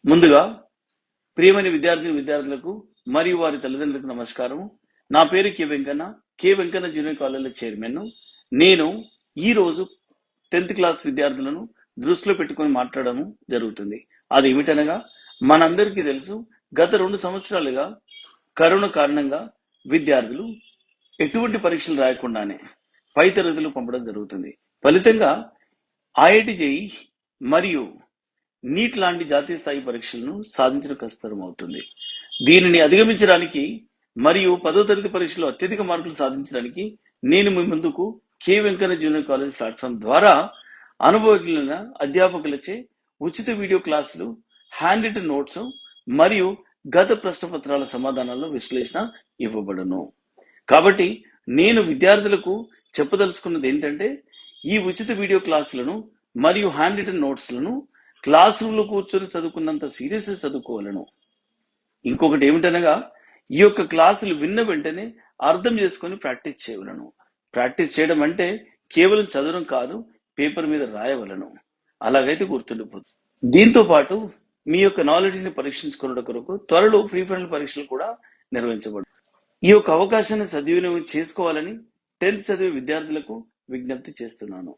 ముందుగా ప్రియమైన విద్యార్థులకు మరియు వారి తల్లిదండ్రులకు నమస్కారం. నా పేరు కె వెంకన్న జూనియర్ కాలేజీలో చైర్మన్. నేను ఈ రోజు 10th క్లాస్ విద్యార్థులను దృష్టిలో పెట్టుకొని మాట్లాడడం జరుగుతుంది. అది ఏమిటనగా, మనందరికీ తెలుసు, గత 2 సంవత్సరాలుగా కరోనా కారణంగా విద్యార్థులు ఎటువంటి పరీక్షలు రాయకుండానే పై తరగతులు పంపడం జరుగుతుంది. ఫలితంగా ఐఐటి జేఈ మరియు నీట్ లాంటి జాతీయ స్థాయి పరీక్షలను సాధించడం కష్టతరం అవుతుంది. దీనిని అధిగమించడానికి మరియు 10వ తరగతి పరీక్షలో అత్యధిక మార్కులు సాధించడానికి నేను మీ ముందుకు K Venkanna junior college platform ద్వారా అనుభవజ్ఞులైన అధ్యాపకులచే ఉచిత వీడియో క్లాసులు, హ్యాండ్ రిటన్ నోట్స్ మరియు గత ప్రశ్నపత్రాల సమాధానాల విశ్లేషణ ఇవ్వబడును. కాబట్టి నేను విద్యార్థులకు చెప్పదలుచుకున్నది ఏంటంటే, ఈ ఉచిత వీడియో క్లాసులను మరియు హ్యాండ్ రిటన్ నోట్స్లను క్లాస్ రూమ్ లో కూర్చొని చదువుకున్నంత సీరియస్ చదువుకోవాలను. ఇంకొకటి ఏమిటనగా, ఈ యొక్క క్లాసులు విన్న వెంటనే అర్థం చేసుకొని ప్రాక్టీస్ చేయవలను. ప్రాక్టీస్ చేయడం అంటే కేవలం చదవడం కాదు, పేపర్ మీద రాయవలను. అలాగైతే గుర్తుండిపోతుంది. దీంతో పాటు మీ యొక్క నాలెడ్జ్ ని పరీక్షించుకున్న కొరకు త్వరలో ప్రీ ఫైనల్ పరీక్షలు కూడా నిర్వహించబడు. ఈ యొక్క అవకాశాన్ని సద్వినియోగం చేసుకోవాలని 10th చదివే విద్యార్థులకు విజ్ఞప్తి చేస్తున్నాను.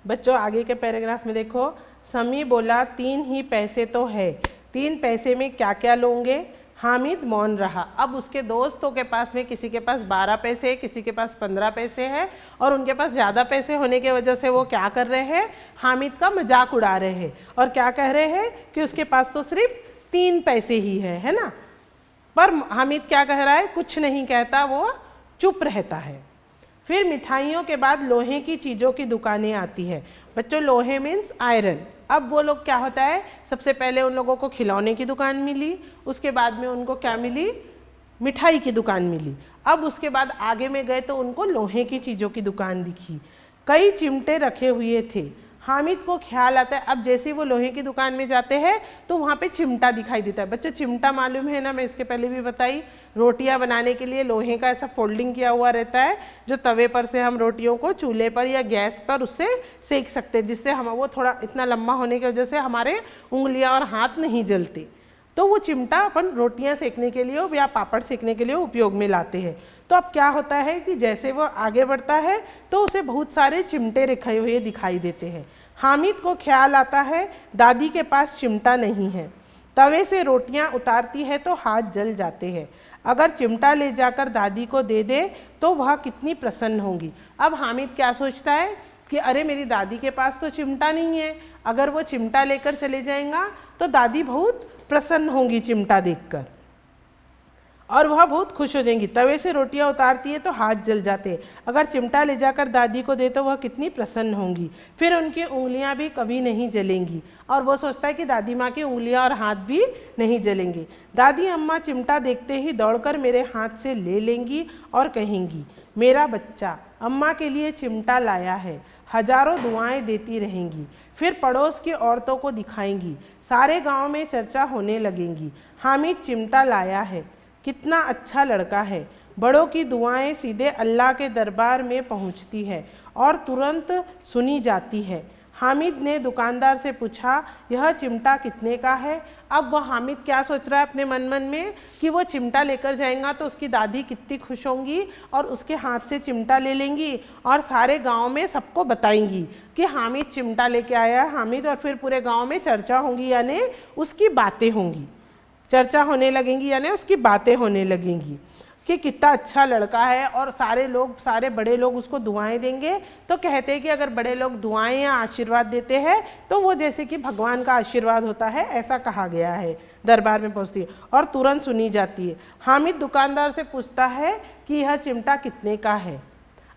बच्चों आगे के पैराग्राफ में देखो, समी बोला 3 ही पैसे तो है, 3 पैसे में क्या क्या लोगे? हामिद मौन रहा। अब उसके दोस्तों के पास में किसी के पास 12 पैसे है, किसी के पास 15 पैसे है, और उनके पास ज़्यादा पैसे होने की वजह से वो क्या कर रहे हैं, हामिद का मजाक उड़ा रहे हैं और क्या कह रहे हैं कि उसके पास तो सिर्फ 3 पैसे ही है ना। पर हामिद क्या कह रहा है? कुछ नहीं कहता, वो चुप रहता है। फिर मिठाइयों के बाद लोहे की चीज़ों की दुकानें आती है। बच्चों लोहे मीन्स आयरन। अब वो लोग क्या होता है, सबसे पहले उन लोगों को खिलौने की दुकान मिली, उसके बाद में उनको क्या मिली, मिठाई की दुकान मिली। अब उसके बाद आगे में गए तो उनको लोहे की चीज़ों की दुकान दिखी, कई चिमटे रखे हुए थे। हामिद को ख्याल आता है, अब जैसे वो लोहे की दुकान में जाते हैं तो वहाँ पे चिमटा दिखाई देता है। बच्चों चिमटा मालूम है ना, मैं इसके पहले भी बताई, रोटियां बनाने के लिए लोहे का ऐसा फोल्डिंग किया हुआ रहता है, जो तवे पर से हम रोटियों को चूल्हे पर या गैस पर उससे सेक सकते हैं, जिससे हम वो थोड़ा इतना लंबा होने की वजह से हमारे उंगलियां और हाथ नहीं जलते। तो वो चिमटा अपन रोटियां सेकने के लिए या पापड़ सेकने के लिए उपयोग में लाते हैं। तो अब क्या होता है कि जैसे वो आगे बढ़ता है तो उसे बहुत सारे चिमटे रखे हुए दिखाई देते हैं। हामिद को ख्याल आता है दादी के पास चिमटा नहीं है, तवे से रोटियां उतारती है तो हाथ जल जाते हैं, अगर चिमटा ले जाकर दादी को दे दे तो वह कितनी प्रसन्न होंगी। अब हामिद क्या सोचता है कि अरे मेरी दादी के पास तो चिमटा नहीं है, अगर वो चिमटा लेकर चले जाएगा तो दादी बहुत प्रसन्न होंगी चिमटा देखकर और वह बहुत खुश हो जाएंगी। तवे से रोटियां उतारती है तो हाथ जल जाते हैं, अगर चिमटा ले जाकर दादी को दे तो वह कितनी प्रसन्न होंगी, फिर उनकी उंगलियां भी कभी नहीं जलेंगी। और वो सोचता है कि दादी माँ की उंगलियां और हाथ भी नहीं जलेंगे। दादी अम्मा चिमटा देखते ही दौड़कर मेरे हाथ से ले लेंगी और कहेंगी मेरा बच्चा अम्मा के लिए चिमटा लाया है, हजारों दुआएं देती रहेंगी। फिर पड़ोस की औरतों को दिखाएंगी, सारे गांव में चर्चा होने लगेंगी, हामिद चिमटा लाया है, कितना अच्छा लड़का है। बड़ों की दुआएं सीधे अल्लाह के दरबार में पहुंचती है और तुरंत सुनी जाती है। हामिद ने दुकानदार से पूछा यह चिमटा कितने का है। अब वह हामिद क्या सोच रहा है अपने मन में कि वो चिमटा लेकर जाएगा तो उसकी दादी कितनी खुश होंगी और उसके हाथ से चिमटा ले लेंगी और सारे गांव में सबको बताएंगी कि हामिद चिमटा लेके आया है हामिद, और फिर पूरे गांव में चर्चा होंगी, यानी उसकी बातें होंगी, चर्चा होने लगेंगी यानी उसकी बातें होने लगेंगी कि कितना अच्छा लड़का है। और सारे बड़े लोग उसको दुआएं देंगे। तो कहते हैं कि अगर बड़े लोग दुआएं या आशीर्वाद देते हैं तो वो जैसे कि भगवान का आशीर्वाद होता है, ऐसा कहा गया है। दरबार में पहुंचती है और तुरंत सुनी जाती है। हामिद दुकानदार से पूछता है कि यह चिमटा कितने का है।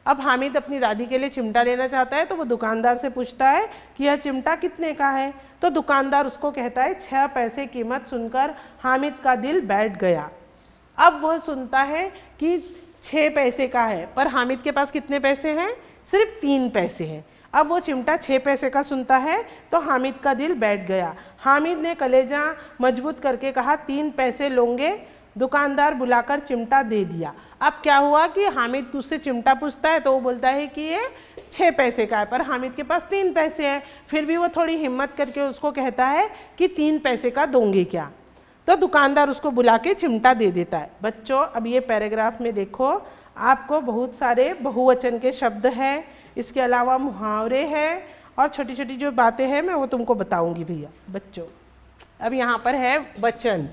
अब हामिद अपनी दादी के लिए चिमटा लेना चाहता है तो वो दुकानदार से पूछता है कि यह चिमटा कितने का है। तो दुकानदार उसको कहता है 6 पैसे कीमत। सुनकर हामिद का दिल बैठ गया। अब वह सुनता है कि 6 पैसे का है, पर हामिद के पास कितने पैसे हैं, सिर्फ 3 पैसे हैं। अब वो चिमटा 6 पैसे का सुनता है तो हामिद का दिल बैठ गया। हामिद ने कलेजा मजबूत करके कहा 3 पैसे लोगे, दुकानदार बुलाकर चिमटा दे दिया। अब क्या हुआ कि हामिद तुझसे चिमटा पूछता है तो वो बोलता है कि ये 6 पैसे का है, पर हामिद के पास 3 पैसे हैं। फिर भी वो थोड़ी हिम्मत करके उसको कहता है कि 3 पैसे का दोगे क्या? तो दुकानदार उसको बुला के चिमटा दे देता है। बच्चों अब ये पैराग्राफ में देखो, आपको बहुत सारे बहुवचन के शब्द हैं, इसके अलावा मुहावरे हैं और छोटी छोटी जो बातें हैं मैं वो तुमको बताऊंगी भैया। बच्चों अब यहाँ पर है वचन,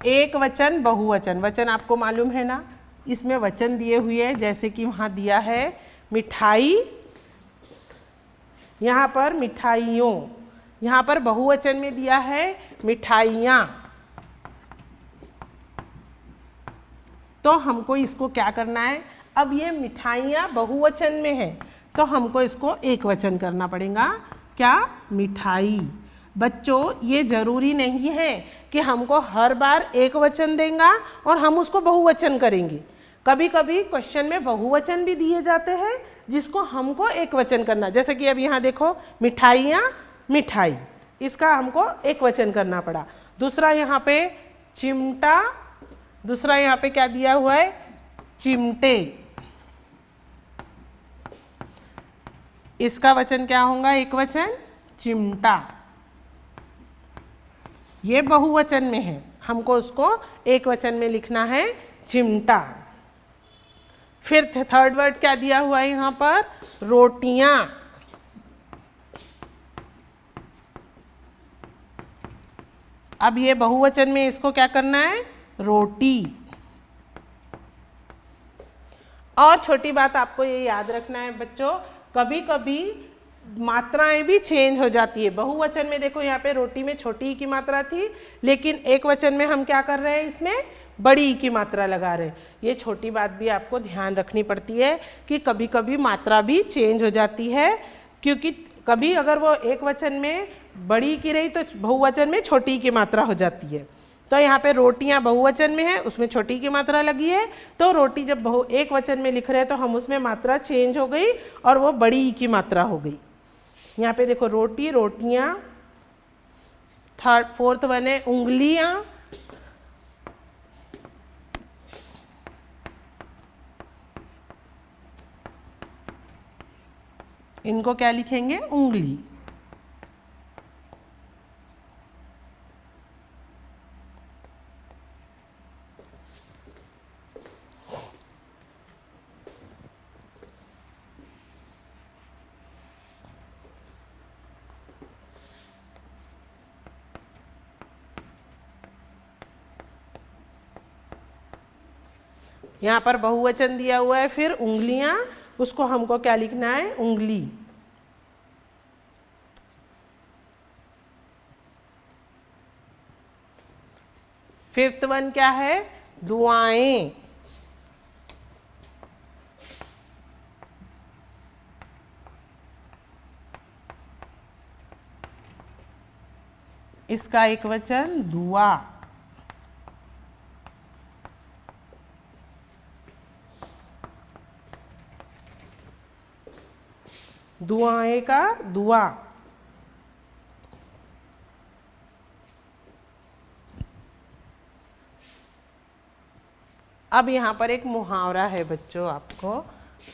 एक वचन, बहुवचन। वचन आपको मालूम है ना, इसमें वचन दिए हुए हैं, जैसे कि वहाँ दिया है मिठाई, यहाँ पर मिठाइयों, यहाँ पर बहुवचन में दिया है मिठाइयाँ। तो हमको इसको क्या करना है, अब ये मिठाइयाँ बहुवचन में है तो हमको इसको एक वचन करना पड़ेगा। क्या? मिठाई। बच्चों ये जरूरी नहीं है कि हमको हर बार एक वचन देगा और हम उसको बहुवचन करेंगे। कभी कभी क्वेश्चन में बहुवचन भी दिए जाते हैं जिसको हमको एक वचन करना, जैसे कि अब यहाँ देखो मिठाइयाँ, मिठाई, इसका हमको एक वचन करना पड़ा। दूसरा यहाँ पे चिमटा, दूसरा यहाँ पे क्या दिया हुआ है, चिमटे, इसका वचन क्या होगा, एक वचन, चिमटा। ये बहुवचन में है, हमको उसको एक वचन में लिखना है, चिमटा। फिर थर्ड वर्ड क्या दिया हुआ है यहाँ पर, रोटियां। अब ये बहुवचन में इसको क्या करना है, रोटी। और छोटी बात आपको ये याद रखना है बच्चों, कभी कभी मात्राएं भी चेंज हो जाती है। बहुवचन में देखो यहाँ पे रोटी में छोटी की मात्रा थी, लेकिन एक वचन में हम क्या कर रहे हैं, इसमें बड़ी की मात्रा लगा रहे हैं। ये छोटी बात भी आपको ध्यान रखनी पड़ती है कि कभी कभी मात्रा भी चेंज हो जाती है, क्योंकि कभी अगर वो एक वचन में बड़ी की रही तो बहुवचन में छोटी की मात्रा हो जाती है। तो यहाँ पे रोटियाँ बहुवचन में है, उसमें छोटी की मात्रा लगी है, तो रोटी जब एक वचन में लिख रहे हैं तो हम उसमें मात्रा चेंज हो गई और वो बड़ी की मात्रा हो गई। यहाँ पे देखो रोटी, रोटियाँ। फोर्थ वन है उंगलियाँ, इनको क्या लिखेंगे, उंगली। यहाँ पर बहुवचन दिया हुआ है, फिर उंगलियां, उसको हमको क्या लिखना है, उंगली। फिफ्थ वन क्या है, दुआएं। इसका एक वचन, दुआ। दुआएं का दुआ। अब यहाँ पर एक मुहावरा है बच्चों, आपको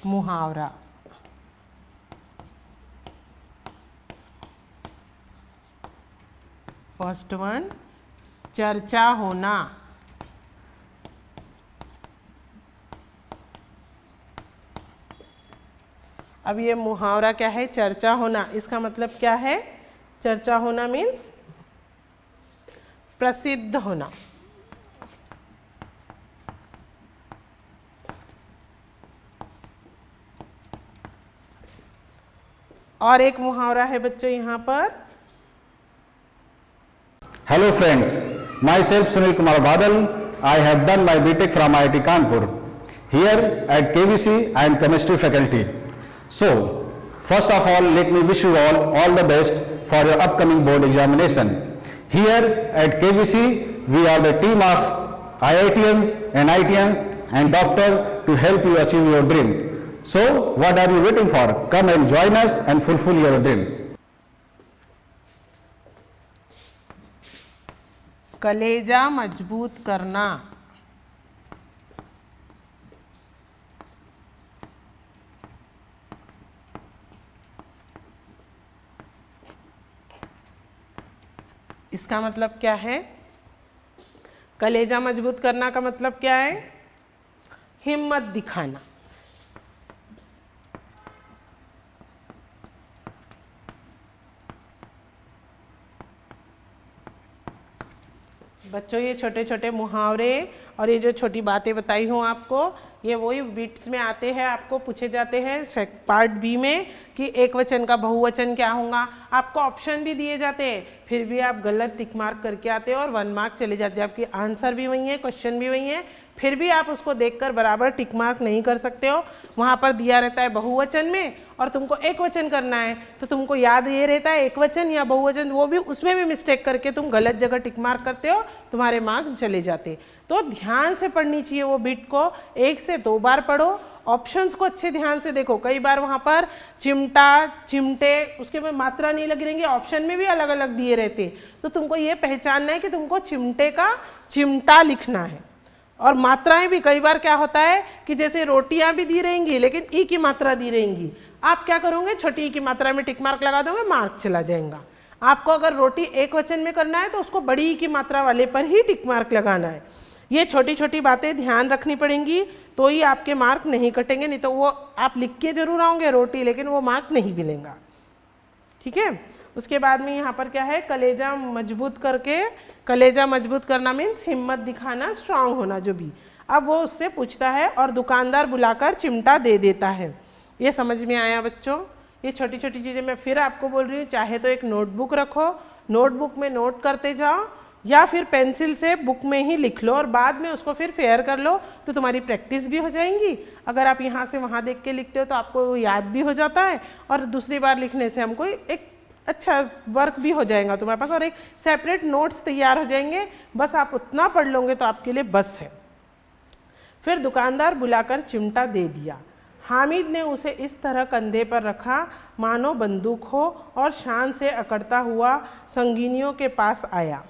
मुहावरा। फर्स्ट वन, चर्चा होना। अब ये मुहावरा क्या है, चर्चा होना। इसका मतलब क्या है, चर्चा होना मीन्स प्रसिद्ध होना। और एक मुहावरा है बच्चों यहाँ पर, Hello friends, myself Sunil Kumar Badal. I have done my BTech from IIT Kanpur. Here at KVC I am chemistry faculty. So, first of all, let me wish you all the best for your upcoming board examination. Here at KVC, we are the team of IITians and ITians and doctor to help you achieve your dream. So, what are you waiting for? Come and join us and fulfill your dream. कलेजा मजबूत करना। इसका मतलब क्या है? कलेजा मजबूत करना का मतलब क्या है? हिम्मत दिखाना। बच्चों, ये छोटे छोटे मुहावरे और ये जो छोटी बातें बताई हूँ आपको, ये वही बिट्स में आते हैं, आपको पूछे जाते हैं पार्ट बी में कि एक वचन का बहुवचन क्या होगा। आपको ऑप्शन भी दिए जाते हैं, फिर भी आप गलत टिक मार्क करके आते हो और 1 मार्क चले जाते हैं। आपकी आंसर भी वही है, क्वेश्चन भी वही है, फिर भी आप उसको देखकर बराबर टिक मार्क नहीं कर सकते हो। वहाँ पर दिया रहता है बहुवचन में और तुमको एक वचन करना है, तो तुमको याद ये रहता है एक वचन या बहुवचन, वो भी उसमें भी मिस्टेक करके तुम गलत जगह टिक मार्क करते हो, तुम्हारे मार्क्स चले जाते। तो ध्यान से पढ़नी चाहिए वो बिट को, 1 से 2 बार पढ़ो, ऑप्शंस को अच्छे ध्यान से देखो। कई बार वहाँ पर चिमटा, चिमटे, उसके में मात्रा नहीं लगी रहेंगी, ऑप्शन में भी अलग अलग दिए रहते, तो तुमको ये पहचानना है कि तुमको चिमटे का चिमटा लिखना है। और मात्राएं भी कई बार क्या होता है कि जैसे रोटियां भी दी रहेंगी लेकिन ई की मात्रा दी रहेंगी, आप क्या करोगे, छोटी ई की मात्रा में टिक मार्क लगा दोगे, मार्क चला जाएगा। आपको अगर रोटी एक वचन में करना है तो उसको बड़ी ई की मात्रा वाले पर ही टिक मार्क लगाना है। ये छोटी छोटी बातें ध्यान रखनी पड़ेंगी, तो ही आपके मार्क नहीं कटेंगे, नहीं तो वो आप लिख के जरूर आओगे रोटी, लेकिन वो मार्क नहीं मिलेगा। ठीक है। उसके बाद में यहाँ पर क्या है, कलेजा मजबूत करके, कलेजा मजबूत करना मीन्स हिम्मत दिखाना, स्ट्रांग होना जो भी। अब वो उससे पूछता है और दुकानदार बुलाकर चिमटा दे देता है। ये समझ में आया बच्चों? ये छोटी छोटी चीज़ें मैं फिर आपको बोल रही हूँ, चाहे तो एक नोटबुक रखो, नोटबुक में नोट करते जाओ, या फिर पेंसिल से बुक में ही लिख लो और बाद में उसको फिर फेयर कर लो, तो तुम्हारी प्रैक्टिस भी हो जाएंगी। अगर आप यहाँ से वहाँ देख के लिखते हो तो आपको याद भी हो जाता है, और दूसरी बार लिखने से हमको एक अच्छा वर्क भी हो जाएगा तुम्हारे पास, और एक सेपरेट नोट्स तैयार हो जाएंगे। बस आप उतना पढ़ लोगे तो आपके लिए बस है। फिर दुकानदार बुलाकर चिमटा दे दिया। हामिद ने उसे इस तरह कंधे पर रखा मानो बंदूक हो और शान से अकड़ता हुआ संगिनियों के पास आया।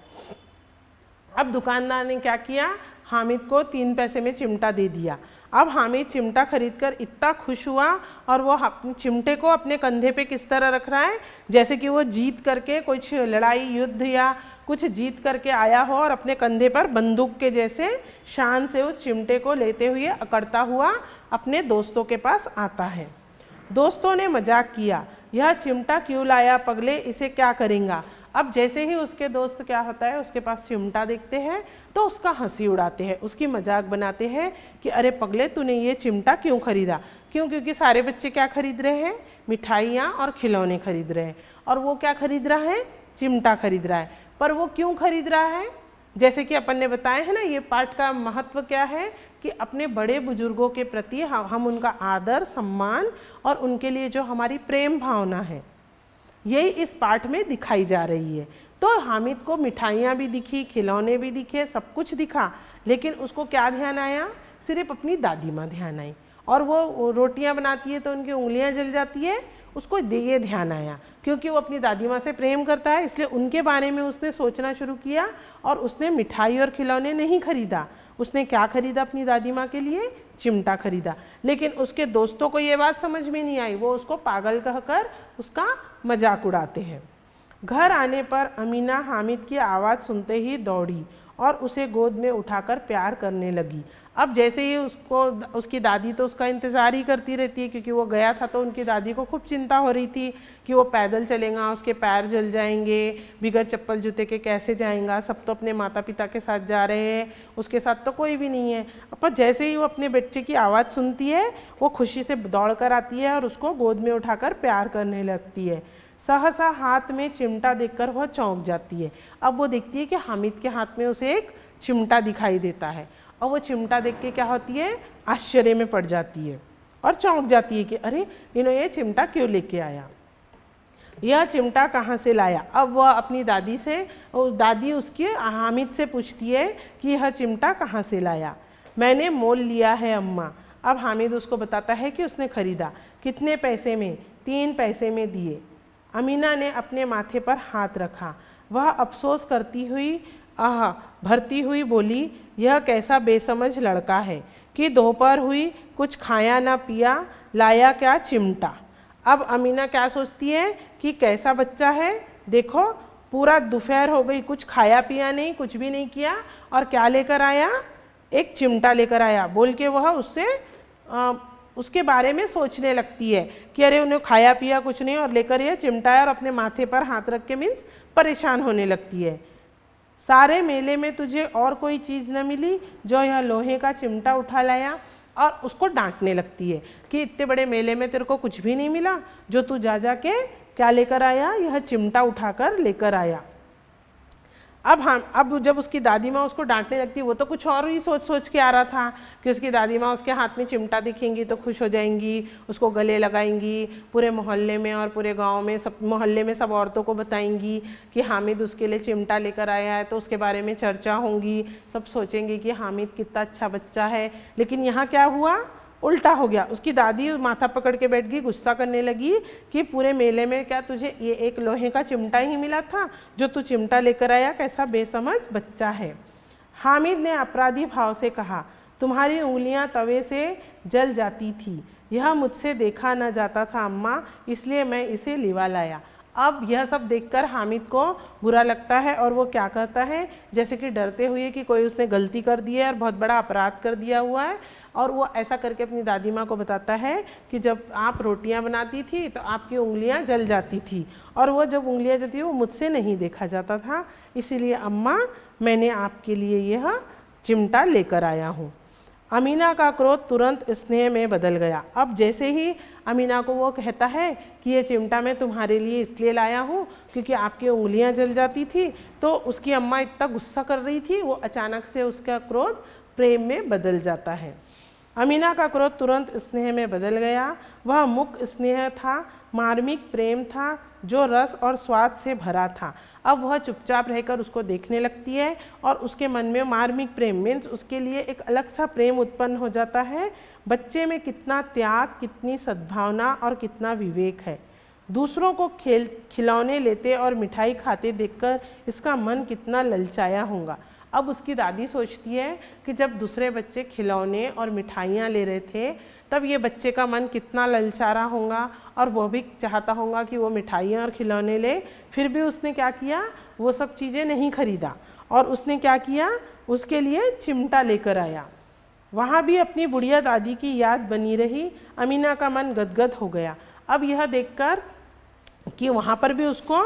अब दुकानदार ने क्या किया, हामिद को 3 पैसे में चिमटा दे दिया। अब हामिद चिमटा खरीदकर इतना खुश हुआ और वो चिमटे को अपने कंधे पे किस तरह रख रहा है, जैसे कि वो जीत करके कुछ लड़ाई, युद्ध या कुछ जीत करके आया हो और अपने कंधे पर बंदूक के जैसे शान से उस चिमटे को लेते हुए अकड़ता हुआ अपने दोस्तों के पास आता है। दोस्तों ने मजाक किया, यह चिमटा क्यों लाया पगले, इसे क्या करेंगा। अब जैसे ही उसके दोस्त क्या होता है, उसके पास चिमटा देखते हैं तो उसका हंसी उड़ाते हैं, उसकी मजाक बनाते हैं कि अरे पगले तूने ये चिमटा क्यों खरीदा। क्यों? क्योंकि सारे बच्चे क्या खरीद रहे हैं, मिठाइयाँ और खिलौने खरीद रहे हैं, और वो क्या खरीद रहा है, चिमटा खरीद रहा है। पर वो क्यों खरीद रहा है, जैसे कि अपन ने बताया है ना, ये पाठ का महत्व क्या है कि अपने बड़े बुजुर्गों के प्रति हम उनका आदर, सम्मान और उनके लिए जो हमारी प्रेम भावना है, यही इस पाठ में दिखाई जा रही है। तो हामिद को मिठाइयाँ भी दिखी, खिलौने भी दिखे, सब कुछ दिखा, लेकिन उसको क्या ध्यान आया, सिर्फ अपनी दादी माँ ध्यान आई। और वो रोटियाँ बनाती है तो उनकी उंगलियाँ जल जाती है, उसको ये ध्यान आया, क्योंकि वो अपनी दादी माँ से प्रेम करता है, इसलिए उनके बारे में उसने सोचना शुरू किया और उसने मिठाई और खिलौने नहीं खरीदा। उसने क्या खरीदा, अपनी दादी माँ के लिए चिमटा खरीदा। लेकिन उसके दोस्तों को ये बात समझ में नहीं आई, वो उसको पागल कहकर उसका मजाक उड़ाते हैं। घर आने पर अमीना हामिद की आवाज़ सुनते ही दौड़ी और उसे गोद में उठाकर प्यार करने लगी। अब जैसे ही उसकी दादी तो उसका इंतज़ार ही करती रहती है, क्योंकि वो गया था तो उनकी दादी को खूब चिंता हो रही थी कि वो पैदल चलेगा, उसके पैर जल जाएंगे, बिगड़ चप्पल जूते के कैसे जाएगा, सब तो अपने माता पिता के साथ जा रहे हैं, उसके साथ तो कोई भी नहीं है। पर जैसे ही वो अपने बच्चे की आवाज़ सुनती है, वो खुशी से दौड़ कर आती है और उसको गोद में उठाकर प्यार करने लगती है। सहसा हाथ में चिमटा देखकर वह चौंक जाती है। अब वो देखती है कि हामिद के हाथ में उसे एक चिमटा दिखाई देता है, और वो चिमटा देख के क्या होती है, आश्चर्य में पड़ जाती है और चौंक जाती है कि अरे इन्होंने ये चिमटा क्यों लेके आया, यह चिमटा कहाँ से लाया। अब वह अपनी दादी से, दादी उसकी हामिद से पूछती है कि यह चिमटा कहाँ से लाया। मैंने मोल लिया है अम्मा। अब हामिद उसको बताता है कि उसने खरीदा। कितने पैसे में? 3 पैसे में दिए। अमीना ने अपने माथे पर हाथ रखा। वह अफसोस करती हुई आह, भरती हुई बोली, यह कैसा बेसमझ लड़का है कि दोपहर हुई कुछ खाया ना पिया, लाया क्या चिमटा। अब अमीना क्या सोचती है कि कैसा बच्चा है, देखो पूरा दोपहर हो गई, कुछ खाया पिया नहीं, कुछ भी नहीं किया, और क्या लेकर आया, एक चिमटा लेकर आया। बोल के वह उससे उसके बारे में सोचने लगती है कि अरे उन्हें खाया पिया कुछ नहीं और लेकर यह चिमटा है, और अपने माथे पर हाथ रख के मीन्स परेशान होने लगती है। सारे मेले में तुझे और कोई चीज़ न मिली जो यह लोहे का चिमटा उठा लाया, और उसको डांटने लगती है कि इतने बड़े मेले में तेरे को कुछ भी नहीं मिला, जो तू जा जा के क्या लेकर आया, यह चिमटा उठाकर लेकर आया। अब जब उसकी दादी माँ उसको डांटने लगती है, वो तो कुछ और ही सोच के आ रहा था कि उसकी दादी माँ उसके हाथ में चिमटा दिखेंगी तो खुश हो जाएंगी, उसको गले लगाएंगी, पूरे मोहल्ले में और पूरे गांव में सब औरतों को बताएंगी कि हामिद उसके लिए चिमटा लेकर आया है, तो उसके बारे में चर्चा होंगी, सब सोचेंगे कि हामिद कितना अच्छा बच्चा है। लेकिन यहाँ क्या हुआ, उल्टा हो गया। उसकी दादी माथा पकड़ के बैठ गई, गुस्सा करने लगी कि पूरे मेले में क्या तुझे ये एक लोहे का चिमटा ही मिला था जो तू चिमटा लेकर आया, कैसा बेसमझ बच्चा है। हामिद ने अपराधी भाव से कहा, तुम्हारी उंगलियां तवे से जल जाती थी, यह मुझसे देखा न जाता था अम्मा, इसलिए मैं इसे लिवा लाया। अब यह सब देखकर हामिद को बुरा लगता है और वो क्या कहता है, जैसे कि डरते हुए कि कोई उसने गलती कर दी है और बहुत बड़ा अपराध कर दिया हुआ है, और वो ऐसा करके अपनी दादी माँ को बताता है कि जब आप रोटियां बनाती थी तो आपकी उंगलियां जल जाती थी, और वो जब उंगलियां जलती वो मुझसे नहीं देखा जाता था, इसीलिए अम्मा मैंने आपके लिए यह चिमटा लेकर आया हूँ। अमीना का क्रोध तुरंत स्नेह में बदल गया। अब जैसे ही अमीना को वो कहता है कि ये चिमटा मैं तुम्हारे लिए इसलिए लाया हूँ क्योंकि आपकी उंगलियां जल जाती थी, तो उसकी अम्मा इतना गुस्सा कर रही थी, वो अचानक से उसका क्रोध प्रेम में बदल जाता है। अमीना का क्रोध तुरंत स्नेह में बदल गया। वह मुख स्नेह था, मार्मिक प्रेम था जो रस और स्वाद से भरा था। अब वह चुपचाप रहकर उसको देखने लगती है और उसके मन में मार्मिक प्रेम मीन्स उसके लिए एक अलग सा प्रेम उत्पन्न हो जाता है। बच्चे में कितना त्याग, कितनी सद्भावना और कितना विवेक है। दूसरों को खिलौने लेते और मिठाई खाते देखकर इसका मन कितना ललचाया होगा। अब उसकी दादी सोचती है कि जब दूसरे बच्चे खिलौने और मिठाइयाँ ले रहे थे तब ये बच्चे का मन कितना ललचा रहा होगा, और वो भी चाहता होगा कि वो मिठाइयाँ और खिलौने ले। फिर भी उसने क्या किया, वो सब चीज़ें नहीं खरीदा, और उसने क्या किया, उसके लिए चिमटा लेकर आया। वहाँ भी अपनी बुढ़िया दादी की याद बनी रही। अमीना का मन गदगद हो गया। अब यह देखकर कि वहाँ पर भी उसको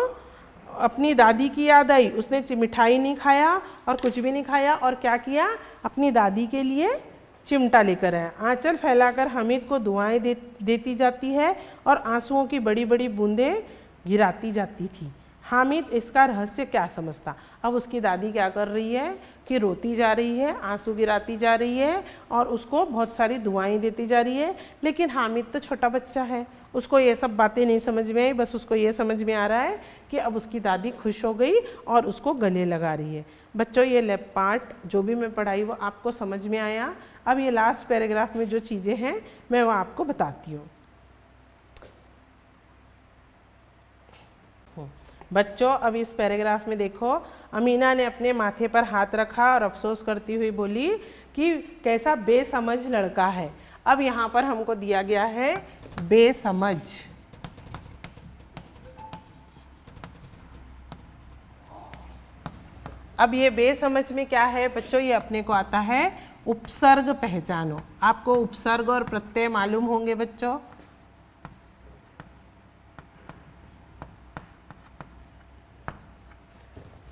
अपनी दादी की याद आई। उसने मिठाई नहीं खाया और कुछ भी नहीं खाया, और क्या किया, अपनी दादी के लिए चिमटा लेकर आया। आंचल फैलाकर हामिद को दुआएं देती जाती है और आंसुओं की बड़ी बड़ी बूंदें गिराती जाती थी। हामिद इसका रहस्य क्या समझता। अब उसकी दादी क्या कर रही है कि रोती जा रही है, आंसू गिराती जा रही है और उसको बहुत सारी दुआएं देती जा रही है। लेकिन हामिद तो छोटा बच्चा है, उसको ये सब बातें नहीं समझ में आई। बस उसको ये समझ में आ रहा है कि अब उसकी दादी खुश हो गई और उसको गले लगा रही है। बच्चों, ये लैब पार्ट जो भी मैं पढ़ाई वो आपको समझ में आया। अब ये लास्ट पैराग्राफ में जो चीज़ें हैं मैं वो आपको बताती हूँ। बच्चों, अब इस पैराग्राफ में देखो, अमीना ने अपने माथे पर हाथ रखा और अफसोस करती हुई बोली कि कैसा बेसमझ लड़का है। अब यहाँ पर हमको दिया गया है बेसमझ। अब ये बेसमझ में क्या है बच्चों, ये अपने को आता है उपसर्ग पहचानो। आपको उपसर्ग और प्रत्यय मालूम होंगे बच्चों।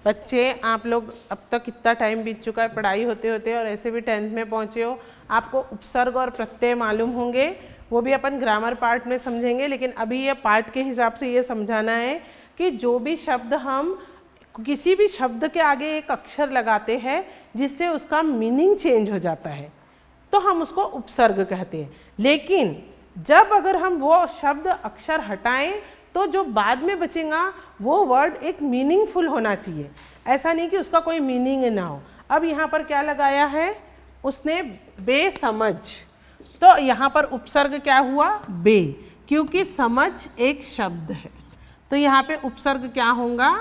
बच्चे, आप लोग अब तक कितना टाइम बीत चुका है पढ़ाई होते होते, और ऐसे भी 10th में पहुँचे हो, आपको उपसर्ग और प्रत्यय मालूम होंगे। वो भी अपन ग्रामर पार्ट में समझेंगे, लेकिन अभी ये पार्ट के हिसाब से ये समझाना है कि जो भी शब्द हम किसी भी शब्द के आगे एक अक्षर लगाते हैं जिससे उसका मीनिंग चेंज हो जाता है तो हम उसको उपसर्ग कहते हैं। लेकिन जब अगर हम वो शब्द अक्षर हटाएं तो जो बाद में बचेगा वो वर्ड एक मीनिंगफुल होना चाहिए, ऐसा नहीं कि उसका कोई मीनिंग ना हो। अब यहाँ पर क्या लगाया है उसने, बेसमझ, तो यहाँ पर उपसर्ग क्या हुआ, बे, क्योंकि समझ एक शब्द है तो यहाँ पे उपसर्ग क्या होगा,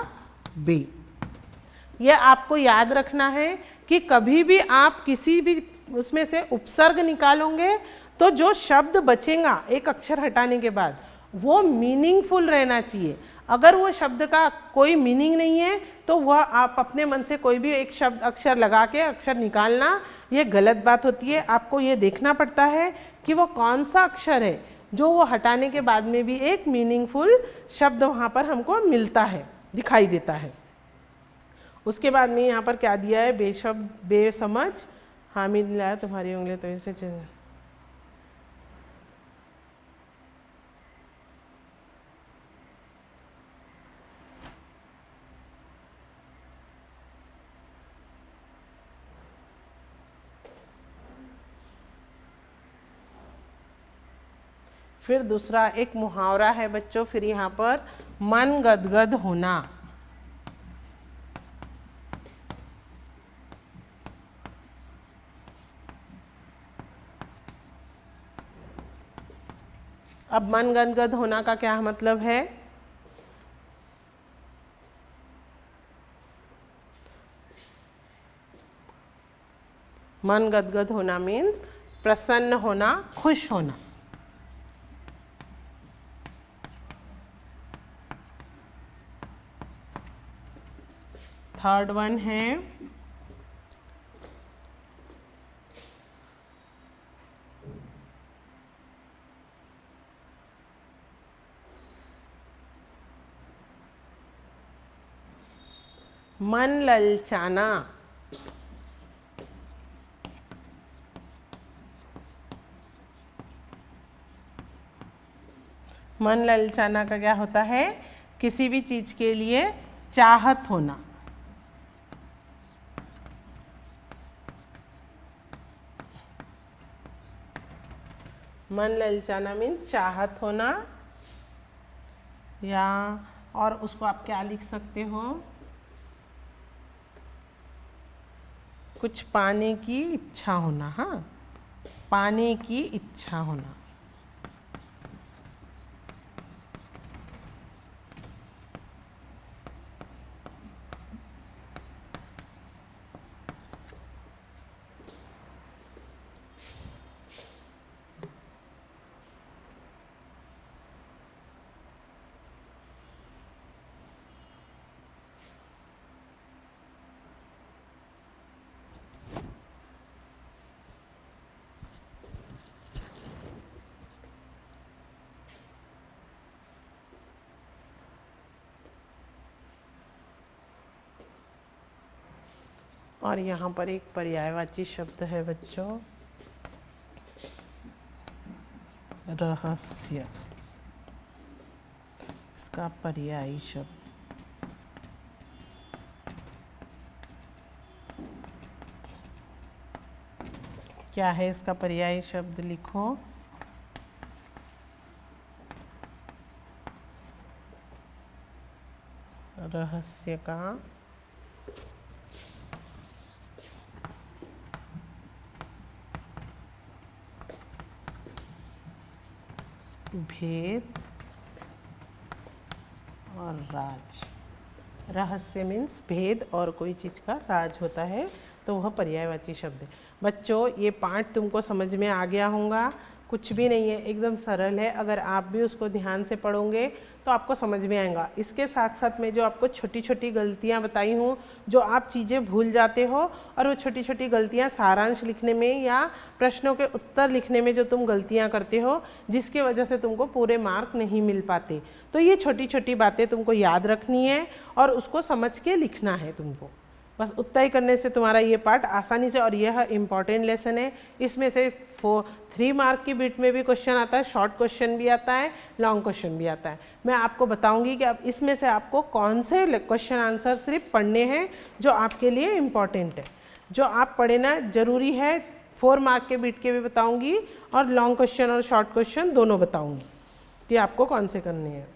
बे। ये आपको याद रखना है कि कभी भी आप किसी भी उसमें से उपसर्ग निकालोगे तो जो शब्द बचेगा एक अक्षर हटाने के बाद वो मीनिंगफुल रहना चाहिए। अगर वो शब्द का कोई मीनिंग नहीं है तो वह आप अपने मन से कोई भी एक शब्द अक्षर लगा के अक्षर निकालना ये गलत बात होती है। आपको ये देखना पड़ता है कि वो कौन सा अक्षर है जो वो हटाने के बाद में भी एक मीनिंगफुल शब्द वहाँ पर हमको मिलता है, दिखाई देता है। उसके बाद में यहाँ पर क्या दिया है, बेशब्द बेसमझ हामिद लाया तुम्हारी उंगली तो इसे फिर दूसरा एक मुहावरा है बच्चों, फिर यहाँ पर मन गदगद होना। अब मन गदगद होना का क्या मतलब है? मन गदगद होना मीन प्रसन्न होना, खुश होना। थर्ड वन है मन ललचाना। मन ललचाना का क्या होता है? किसी भी चीज के लिए चाहत होना। मन ललचाना मीन्स चाहत होना, या और उसको आप क्या लिख सकते हो, कुछ पाने की इच्छा होना। हाँ, पाने की इच्छा होना। और यहाँ पर एक पर्यायवाची शब्द है बच्चों, रहस्य। इसका पर्यायी शब्द क्या है? इसका पर्यायी शब्द लिखो। रहस्य का भेद और राज। रहस्य मीन्स भेद और कोई चीज़ का राज होता है, तो वह पर्यायवाची शब्द है। बच्चों ये पाठ तुमको समझ में आ गया होगा, कुछ भी नहीं है, एकदम सरल है। अगर आप भी उसको ध्यान से पढ़ोगे तो आपको समझ में आएगा। इसके साथ साथ मैं जो आपको छोटी छोटी गलतियां बताई हूँ, जो आप चीज़ें भूल जाते हो, और वो छोटी छोटी गलतियां सारांश लिखने में या प्रश्नों के उत्तर लिखने में जो तुम गलतियां करते हो, जिसकी वजह से तुमको पूरे मार्क नहीं मिल पाते, तो ये छोटी छोटी बातें तुमको याद रखनी है और उसको समझ के लिखना है तुमको। बस उतना ही करने से तुम्हारा ये पार्ट आसानी से, और यह इम्पॉर्टेंट लेसन है, इसमें से 3 मार्क की बिट में भी क्वेश्चन आता है, शॉर्ट क्वेश्चन भी आता है, लॉन्ग क्वेश्चन भी आता है। मैं आपको बताऊंगी कि अब इसमें से आपको कौन से क्वेश्चन आंसर सिर्फ पढ़ने हैं जो आपके लिए इम्पॉर्टेंट है, जो आप पढ़े ना जरूरी है। 4 मार्क के बिट के भी बताऊंगी और लॉन्ग क्वेश्चन और शॉर्ट क्वेश्चन दोनों बताऊंगी कि आपको कौन से करने हैं।